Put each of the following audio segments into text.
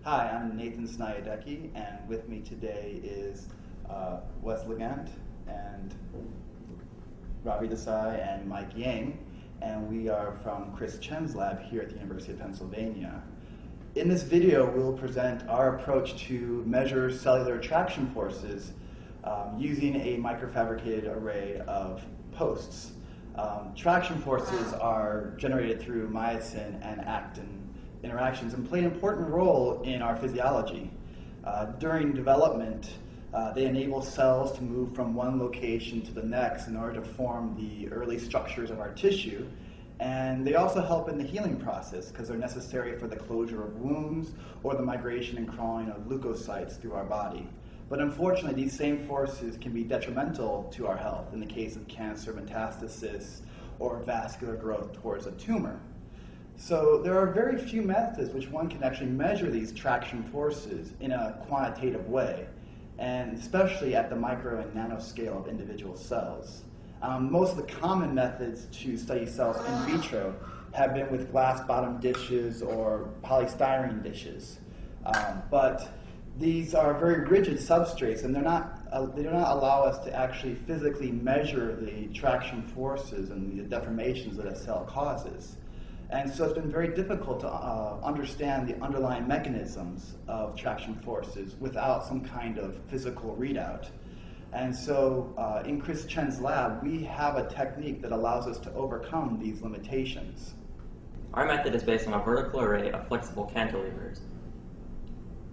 Hi, I'm Nathan Sniadecki, and with me today is Wesley Legant and Ravi Desai and Mike Yang, and we are from Chen's lab here at the University of Pennsylvania. In this video, we'll present our approach to measure cellular traction forces using a microfabricated array of posts. Traction forces are generated through myosin and actin interactions and play an important role in our physiology. During development, they enable cells to move from one location to the next in order to form the early structures of our tissue. And they also help in the healing process because they're necessary for the closure of wounds or the migration and crawling of leukocytes through our body. But unfortunately, these same forces can be detrimental to our health in the case of cancer metastasis or vascular growth towards a tumor. So there are very few methods which one can actually measure these traction forces in a quantitative way, and especially at the micro and nanoscale of individual cells. Most of the common methods to study cells in vitro have been with glass-bottom dishes or polystyrene dishes. But these are very rigid substrates, and they do not allow us to actually physically measure the traction forces and the deformations that a cell causes. And so it's been very difficult to understand the underlying mechanisms of traction forces without some kind of physical readout. And so in Chen's lab, we have a technique that allows us to overcome these limitations. Our method is based on a vertical array of flexible cantilevers,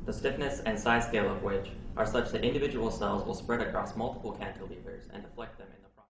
the stiffness and size scale of which are such that individual cells will spread across multiple cantilevers and deflect them